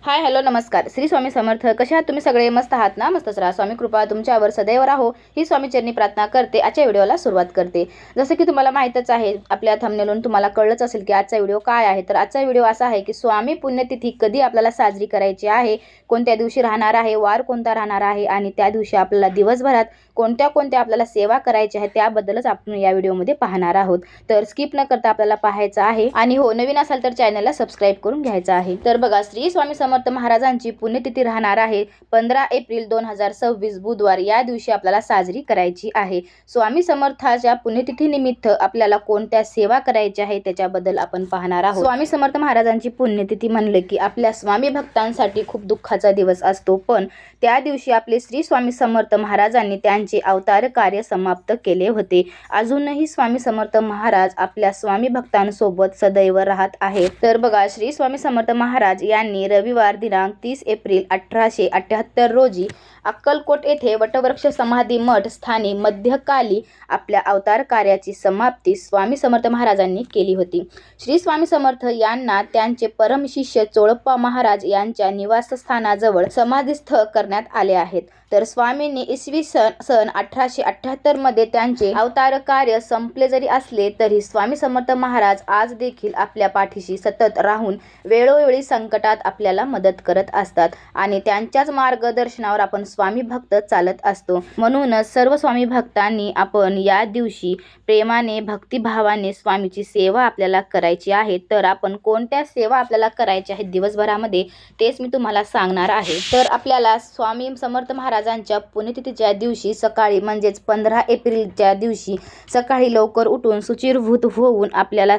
Hi hello नमस्कार. श्री स्वामी समर्थ. कशा आहात तुम्ही सगळे? मस्त आहात ना? मस्तच राहा. स्वामी कृपा तुमच्यावर सदैव राहो ही स्वामीचरणी प्रार्थना करते. आजच्या व्हिडिओला सुरुवात करते. जसं की तुम्हाला माहीतच आहे, आपल्या थंबनेलवरून तुम्हाला कळलंच असेल की आजचा व्हिडिओ काय आहे. तर आजचा व्हिडिओ असा आहे की स्वामी पुण्यतिथी कधी आपल्याला साजरी करायची आहे, कोणत्या दिवशी राहणार आहे, वार कोणता राहणार आहे आणि त्या दिवशी आपल्याला दिवसभरात कोणत्या आपल्याला सेवा करायची आहे त्याबद्दलच आपण या व्हिडिओमध्ये पाहणार आहोत. तर स्किप न करता आपल्याला पाहायचं आहे आणि हो, नवीन असाल तर चॅनलला सबस्क्राईब करून घ्यायचं आहे. तर बघा, श्री स्वामी समर्थ महाराजांची पुण्यतिथी राहणार आहे 15 एप्रिल 2026 बुधवार. या दिवशी आपल्याला साजरी करायची आहे. स्वामी समर्थाच्या पुण्यतिथी निमित्त आपल्याला कोणत्या सेवा करायच्या आहे त्याच्याबद्दल आपण पाहणार आहोत. स्वामी समर्थ महाराजांची पुण्यतिथी म्हणले की आपल्या स्वामी भक्तांसाठी खूप दुःखाचा दिवस असतो, पण त्या दिवशी आपले श्री स्वामी समर्थ महाराजांनी त्यांचे अवतार कार्य समाप्त केले होते. अजूनही स्वामी समर्थ महाराज आपल्या स्वामी भक्तांसोबत सदैव राहत आहेत. तर बघा, श्री स्वामी समर्थ महाराज यांनी रविवार दिनांक 30 एप्रिल 1878 रोजी अक्कलकोट येथे वटवृक्ष समाधी मठ स्थानी मध्यकाली आपल्या अवतार कार्याची समाप्ती स्वामी समर्थ महाराजांनी केली होती. श्री स्वामी समर्थ यांना त्यांचे परमशिष्य चोळप्पा महाराज यांच्या निवासस्थानाजवळ समाधीस्थ करण्यात आले आहेत. तर स्वामींनी इसवी सन 1878 मध्ये त्यांचे अवतार कार्य संपले जरी असले तरी स्वामी समर्थ महाराज आज देखील आपल्या पाठीशी सतत राहून वेळोवेळी संकटात आपल्याला मदत करत असतात आणि त्यांच्याच मार्गदर्शनावर आपण स्वामी भक्त चालत असतो. म्हणूनच सर्व स्वामी भक्तांनी आपण या दिवशी प्रेमाने भक्तिभावाने स्वामीची सेवा आपल्याला करायची आहे. तर आपण कोणत्या सेवा आपल्याला करायच्या आहेत दिवसभरामध्ये तेच मी तुम्हाला सांगणार आहे. तर आपल्याला स्वामी समर्थ महाराजांच्या पुण्यतिथीच्या दिवशी सकाळी म्हणजेच 15 एप्रिलच्या दिवशी सकाळी लवकर उठून शुचिर्भूत होऊन आपल्याला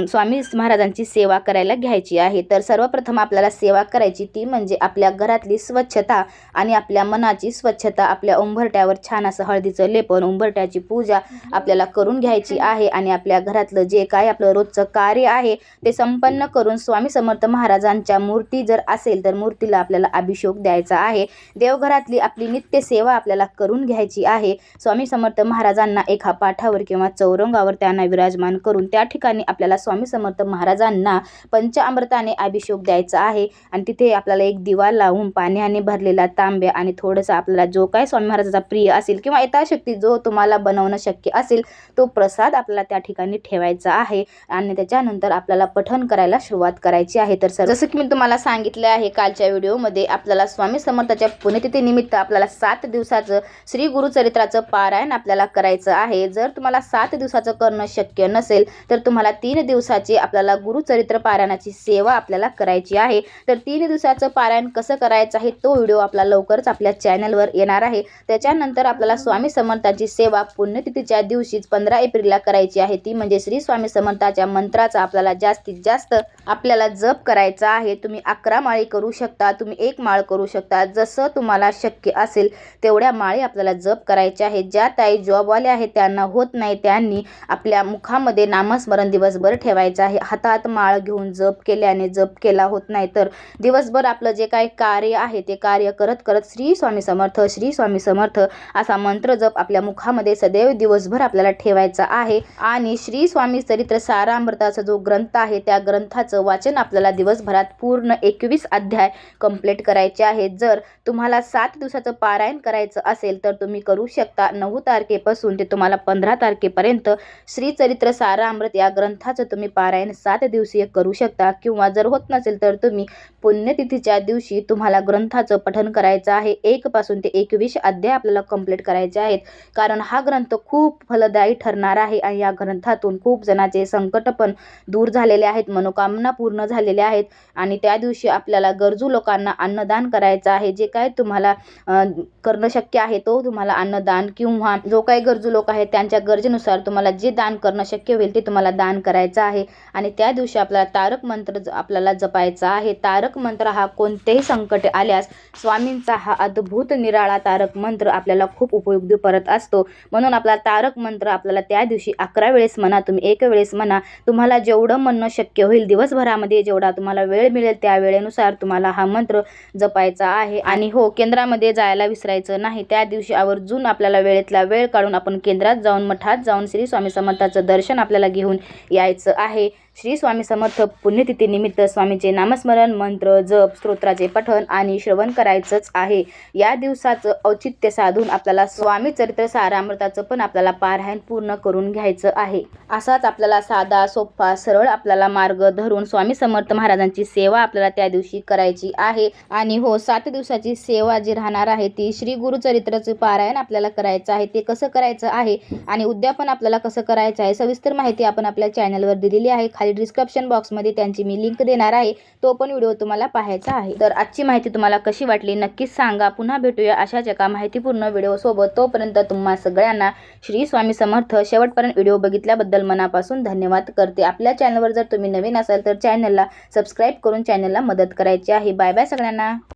स्वामी महाराजांची सेवा करायला घ्यायची आहे. तर सर्वप्रथम आपल्याला सेवा करायची ती म्हणजे आपल्या घरातली स्वच्छता आणि आपल्या मनाची स्वच्छता. आपल्या उंबरट्यावर छान असं हळदीचं लेपन, उंबरट्याची पूजा आपल्याला करून घ्यायची आहे आणि आपल्या घरातलं जे काय आपलं रोजचं कार्य आहे ते संपन्न करून स्वामी समर्थ महाराजांच्या मूर्ती जर असेल तर मूर्तीला आपल्याला अभिषेक द्यायचा आहे. देवघरातली आपली नित्य सेवा आपल्याला करून घ्यायची आहे. स्वामी समर्थ महाराजांना एका पाठावर किंवा चौरंगावर त्यांना विराजमान करून त्या ठिकाणी आपल्याला स्वामी समर्थ महाराजांना पंचामृताने अभिषेक द्यायचा आहे आणि तिथे आपल्याला एक दिवा लावून पाण्याने भरलेला तांब्या आणि थोडंसं आपल्याला जो काय स्वामी महाराजांचा प्रिय असेल किंवा यथाशक्ती जो तुम्हाला बनवणं शक्य असेल तो प्रसाद आपल्याला त्या ठिकाणी ठेवायचा आहे आणि त्याच्यानंतर आपल्याला पठण करायला सुरुवात करायची आहे. तर जसं की मी तुम्हाला सांगितले आहे कालच्या व्हिडिओमध्ये, आपल्याला स्वामी समर्थाच्या पुण्यतिथी निमित्त आपल्याला 7 दिवसाचं श्री गुरुचरित्राचं पारायण आपल्याला करायचं आहे. जर तुम्हाला 7 दिवसाचं करणं शक्य नसेल तर तुम्हाला 3 दिवसाची आपल्याला गुरुचरित्र पारायणाची सेवा आपल्याला करायची आहे. तर 3 दिवसाचं पारायण कसं करायचं आहे तो व्हिडिओ आपला लवकरच आपल्या चॅनलवर येणार आहे. त्याच्यानंतर आपल्याला स्वामी समर्थांची सेवा पुण्यतिथीच्या दिवशीच 15 एप्रिलला करायची आहे. ती म्हणजे श्री स्वामी समर्थाच्या मंत्राचा आपल्याला जास्तीत जास्त आपल्याला जप करायचा आहे. तुम्ही 11 माळी करू शकता, तुम्ही 1 माळ करू शकता, जसं तुम्हाला शक्य असेल तेवढ्या माळी आपल्याला जप करायचे आहे. ज्या ताई जॉबवाले आहेत त्यांना होत नाही त्यांनी आपल्या मुखामध्ये नामस्मरण दिवसभर ठेवायचं आहे. हातात माळ घेऊन जप केल्याने जप केला होत नाही तर दिवसभर आपलं जे काही कार्य आहे ते कार्य करत करत श्री स्वामी समर्थ, श्री स्वामी समर्थ असा मंत्र जप आपल्या मुखामध्ये सदैव दिवसभर आपल्याला ठेवायचा आहे. आणि श्री स्वामी चरित्र सारामृताचा जो ग्रंथ आहे त्या ग्रंथाचं वाचन आपल्याला दिवसभरात पूर्ण 21 अध्याय कंप्लीट करायचे आहेत. जर तुम्हाला 7 दिवसाचं पारायण करायचं असेल तर तुम्ही करू शकता. 9 तारखेपासून ते तुम्हाला 15 तारखेपर्यंत श्री चरित्र सारामृत या ग्रंथाचं तुम्ही पारायण 7 दिवसीय करू शकता. किंवा जर होत नसेल तर तुम्ही पुण्यतिथीच्या दिवशी तुम्हाला ग्रंथाचं पठण करायचं आहे. 1 पासून ते 21 अध्याय आपल्याला कंप्लीट करायचे आहेत, कारण हा ग्रंथ खूप फलदायी ठरणार आहे आणि या ग्रंथातून खूप जणांचे संकट पण दूर झालेले आहेत, मनोकामना पूर्ण झालेल्या आहेत. आणि त्या दिवशी आपल्याला गरजू लोकांना अन्नदान करायचं आहे. जे काय तुम्हाला करणं शक्य आहे तो तुम्हाला अन्नदान किंवा जो काही गरजू लोक आहेत त्यांच्या गरजेनुसार तुम्हाला जे दान करणं शक्य होईल ते तुम्हाला दान करायचं आहे. आणि त्या दिवशी आपल्याला तारक मंत्र आपल्याला जपायचा आहे. तारक मंत्र हा कोणतेही संकट आल्यास स्वामींचा हा अद्भुत निराळा तारक मंत्र आपल्याला खूप उपयोगी पडत असतो. म्हणून आपला तारक मंत्र आपल्याला त्या दिवशी 11 वेळेस म्हणा, तुम्ही 1 वेळेस म्हणा, तुम्हाला जेवढं म्हणणं शक्य होईल दिवसभरामध्ये जेवढा तुम्हाला वेळ मिळेल त्या वेळेनुसार तुम्हाला हा मंत्र जपायचा आहे. आणि हो, केंद्रामध्ये जायला विसरायचं नाही. त्या दिवशी आवर्जून आपल्याला वेळेतला वेळ काढून आपण केंद्रात जाऊन, मठात जाऊन श्री स्वामी समर्थाचं दर्शन आपल्याला घेऊन यायचं आहे. श्री स्वामी समर्थ पुण्यतिथीनिमित्त स्वामीचे नामस्मरण, मंत्र, जप, स्तोत्राचे पठण आणि श्रवण करायचंच आहे. या दिवसाचं औचित्य साधून आपल्याला स्वामी चरित्र सारामृताचं पण आपल्याला पारायण पूर्ण करून घ्यायचं आहे. असाच आपल्याला साधा, सोपा, सरळ आपल्याला मार्ग धरून स्वामी समर्थ महाराजांची सेवा आपल्याला त्या दिवशी करायची आहे. आणि हो, 7 दिवसाची सेवा जी राहणार आहे ती श्री गुरुचरित्राचं पारायण आपल्याला करायचं आहे. ते कसं करायचं आहे आणि उद्यापन आपल्याला कसं करायचं आहे, सविस्तर माहिती आपण आपल्या चॅनलवर दिलेली आहे. खाली डिस्क्रिप्शन बॉक्समध्ये त्यांची मी लिंक देणार आहे, तो पण व्हिडिओ तुम्हाला पाहायचा आहे. तर आजची माहिती तुम्हाला कशी वाटली नक्कीच सांगा. पुन्हा भेटूया अशाच एका माहितीपूर्ण व्हिडिओ सोबत. तोपर्यंत तुम्हा सगळ्यांना श्री स्वामी समर्थ. शेवटपर्यंत व्हिडिओ बघितल्याबद्दल मनापासून धन्यवाद करते. आपल्या चॅनलवर जर तुम्ही नवीन असाल तर चॅनलला सबस्क्राईब करून चॅनलला मदत करायची आहे. बाय बाय सगळ्यांना.